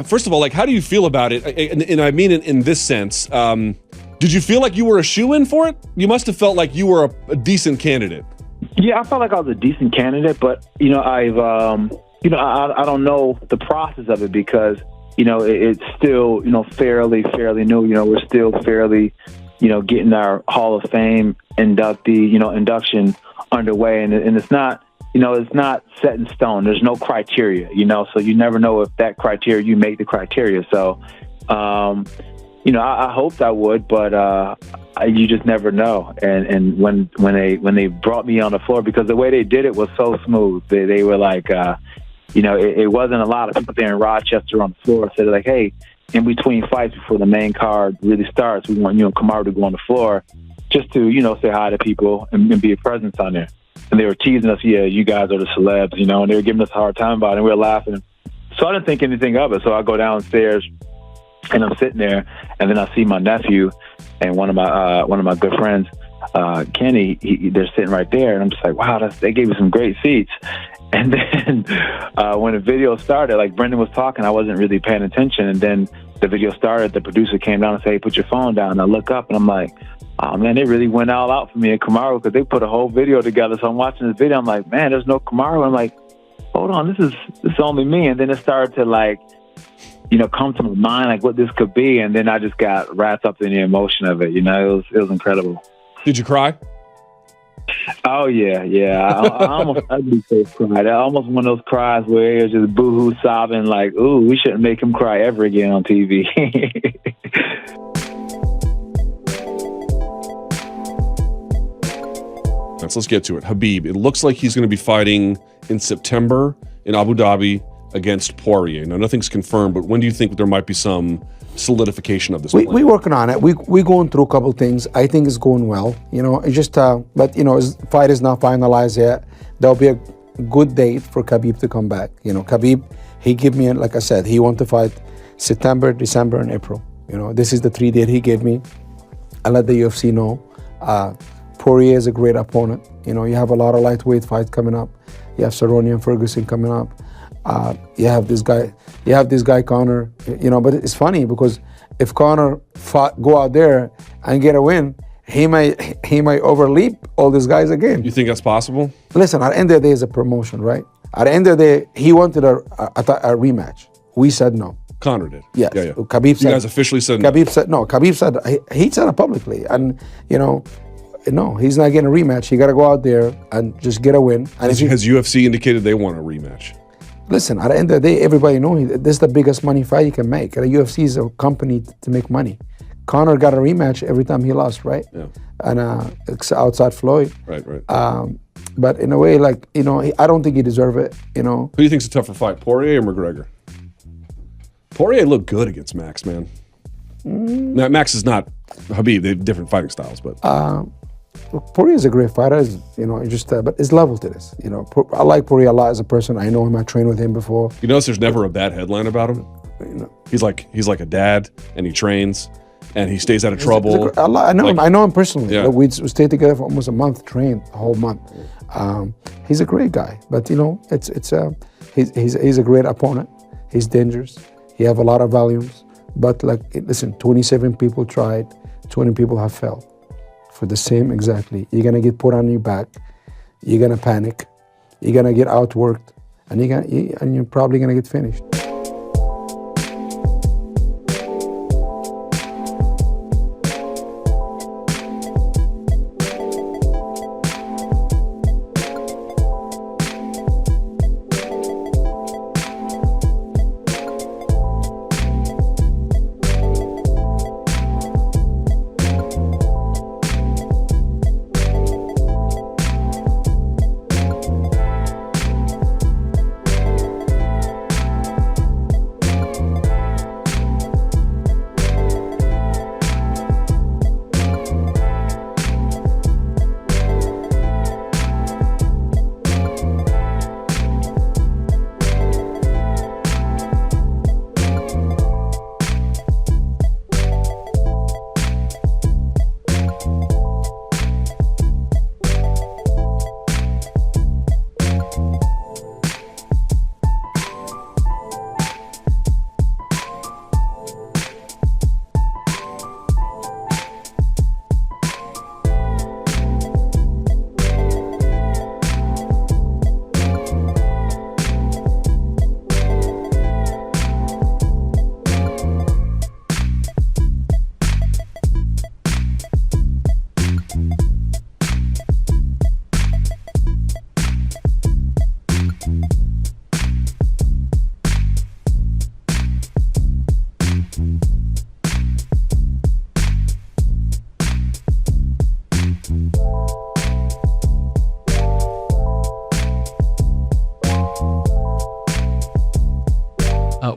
first of all, like, how do you feel about it? And I mean it in this sense. Did you feel like you were a shoo-in for it? You must have felt like you were a decent candidate. Yeah, I felt like I was a decent candidate, but I don't know the process of it because it's still fairly new. We're still fairly getting our Hall of Fame induction underway, and it's not it's not set in stone. There's no criteria, so you never know if that criteria you make the criteria. So I hoped I would, but you just never know. And when they brought me on the floor, because the way they did it was so smooth, they were like, it wasn't a lot of people there in Rochester on the floor. So they're like, hey, in between fights before the main card really starts, we want you and Kamaru to go on the floor just to say hi to people and be a presence on there. And they were teasing us, yeah, you guys are the celebs, and they were giving us a hard time about it, and we were laughing. So I didn't think anything of it. So I go downstairs, and I'm sitting there, and then I see my nephew and one of my good friends, Kenny. They're sitting right there, and I'm just like, wow, they gave me some great seats. And then when the video started, like Brendan was talking, I wasn't really paying attention. And then the video started. The producer came down and said, hey, put your phone down. And I look up, and I'm like, oh man, they really went all out for me and Kamaru because they put a whole video together. So I'm watching this video. I'm like, man, there's no Kamaru. I'm like, hold on, this is only me. And then it started to come to my mind like what this could be. And then I just got wrapped up in the emotion of it. It was incredible. Did you cry? Oh yeah. I almost ugly face cried. Almost one of those cries where it was just boohoo sobbing like, ooh, we shouldn't make him cry ever again on TV. Let's get to it. Khabib, it looks like he's going to be fighting in September in Abu Dhabi against Poirier. Now, nothing's confirmed, but when do you think there might be some solidification of this plan? We're working on it. We're going through a couple things. I think it's going well. It's just, but his fight is not finalized yet. There'll be a good date for Khabib to come back. Khabib, he gave me, like I said, he wanted to fight September, December, and April. This is the 3 dates he gave me. I let the UFC know. Poirier is a great opponent. You have a lot of lightweight fights coming up. You have Cerrone and Ferguson coming up. You have this guy Conor. But it's funny because if Conor go out there and get a win, he might overleap all these guys again. You think that's possible? Listen, at the end of the day, it's a promotion, right? At the end of the day, he wanted a rematch. We said no. Conor did. Yes. Yeah. Khabib said, you guys officially said no. Khabib said no. Khabib said he said it publicly, and no, he's not getting a rematch. He got to go out there and just get a win. And has UFC indicated they want a rematch? Listen, at the end of the day, everybody knows this is the biggest money fight you can make. The UFC is a company to make money. Conor got a rematch every time he lost, right? Yeah. And outside Floyd. Right. But in a way, I don't think he deserves it. Who do you think's a tougher fight, Poirier or McGregor? Poirier looked good against Max, man. Now, Max is not Khabib. They have different fighting styles, but. Poirier is a great fighter, but it's level to this. I like Poirier a lot as a person. I know him. I trained with him before. You notice there's never a bad headline about him. He's like a dad, and he trains, and he stays out of trouble. I know him. I know him personally. Yeah. We stayed together for almost a month, trained a whole month. He's a great guy, but he's a great opponent. He's dangerous. He have a lot of volumes, but listen, 27 people tried, 20 people have failed. For the same exactly. You're gonna get put on your back, you're gonna panic, you're gonna get outworked, and you're probably gonna get finished.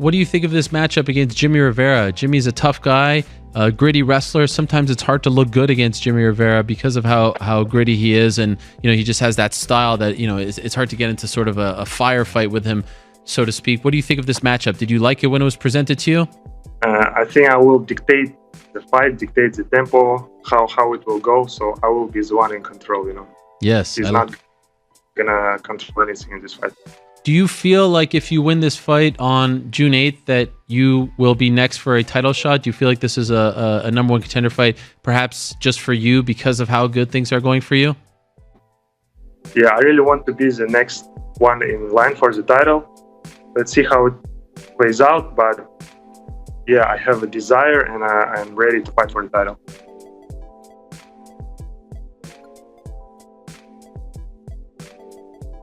what do you think of this matchup against Jimmy Rivera? Jimmy's a tough guy, a gritty wrestler. Sometimes it's hard to look good against Jimmy Rivera because of how gritty he is, and he just has that style that it's hard to get into sort of a firefight with him, so to speak. What do you think of this matchup? Did you like it when it was presented to you? I think I will dictate the fight, dictate the tempo, how it will go. So I will be the one in control. Yes, he's not gonna control anything in this fight. Do you feel like if you win this fight on June 8th that you will be next for a title shot? Do you feel like this is a number one contender fight, perhaps just for you because of how good things are going for you? Yeah, I really want to be the next one in line for the title. Let's see how it plays out. But yeah, I have a desire and I'm ready to fight for the title.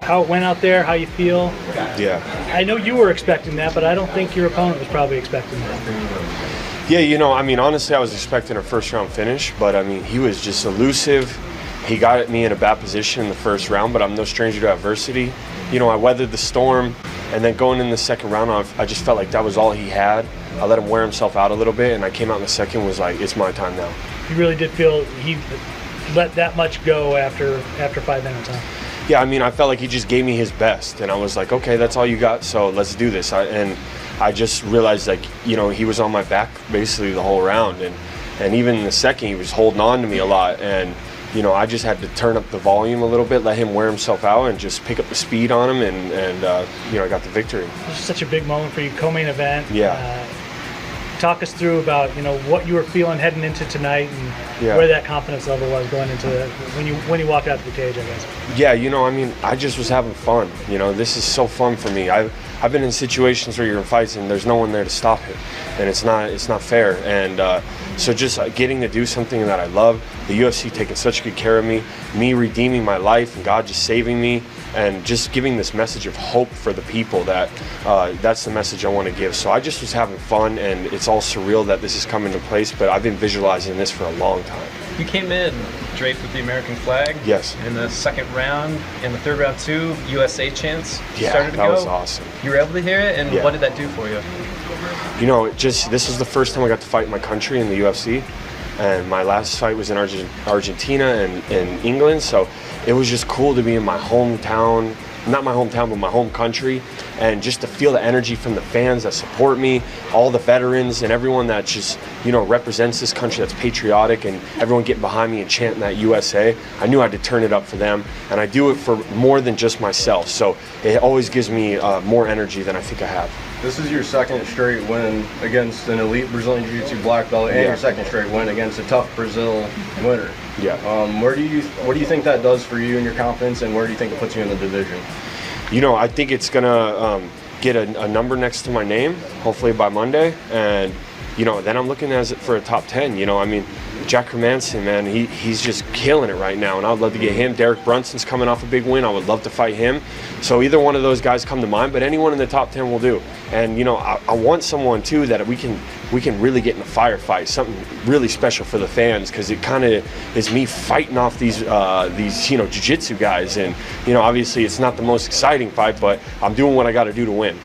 How it went out there, how you feel? Yeah. I know you were expecting that, but I don't think your opponent was probably expecting that. Yeah, honestly, I was expecting a first round finish, but he was just elusive. He got me in a bad position in the first round, but I'm no stranger to adversity. I weathered the storm, and then going in the second round, I just felt like that was all he had. I let him wear himself out a little bit, and I came out in the second, was like, it's my time now. You really did feel he let that much go after 5 minutes, huh? Yeah, I felt like he just gave me his best, and I was like, okay, that's all you got, so let's do this. I just realized, he was on my back basically the whole round, and even in the second, he was holding on to me a lot, and I just had to turn up the volume a little bit, let him wear himself out, and just pick up the speed on him, and I got the victory. This is such a big moment for you, co-main event. Yeah. Talk us through about what you were feeling heading into tonight, and where that confidence level was going into when you walked out to the cage, I guess. Yeah, I just was having fun. This is so fun for me. I've been in situations where you're in fights and there's no one there to stop it, and it's not fair. And so just getting to do something that I love, the UFC taking such good care of me redeeming my life, and God just saving me, and just giving this message of hope for the people, that's the message I want to give. So I just was having fun, and it's all surreal that this is coming to place, but I've been visualizing this for a long time. You came in draped with the American flag. Yes. In the second round, in the third round too, USA chants started to go. That was awesome. You were able to hear it, and what did that do for you? This was the first time I got to fight in my country in the UFC, and my last fight was in Argentina and in England, so it was just cool to be in my hometown, not my hometown, but my home country, and just to feel the energy from the fans that support me, all the veterans and everyone that just, represents this country, that's patriotic, and everyone getting behind me and chanting that USA. I knew I had to turn it up for them, and I do it for more than just myself, so it always gives me more energy than I think I have. This is your second straight win against an elite Brazilian Jiu-Jitsu black belt, and your second straight win against a tough Brazil winner. Yeah. What do you think that does for you and your confidence, and where do you think it puts you in the division? I think it's gonna get a number next to my name, hopefully by Monday, and then I'm looking for a top 10. Jack Hermanson, man, he's just killing it right now, and I'd love to get him. Derek Brunson's coming off a big win. I would love to fight him. So either one of those guys come to mind, but anyone in the top 10 will do. And I want someone too that we can really get in a firefight, something really special for the fans, because it kind of is me fighting off these jiu-jitsu guys, and obviously it's not the most exciting fight, but I'm doing what I got to do to win.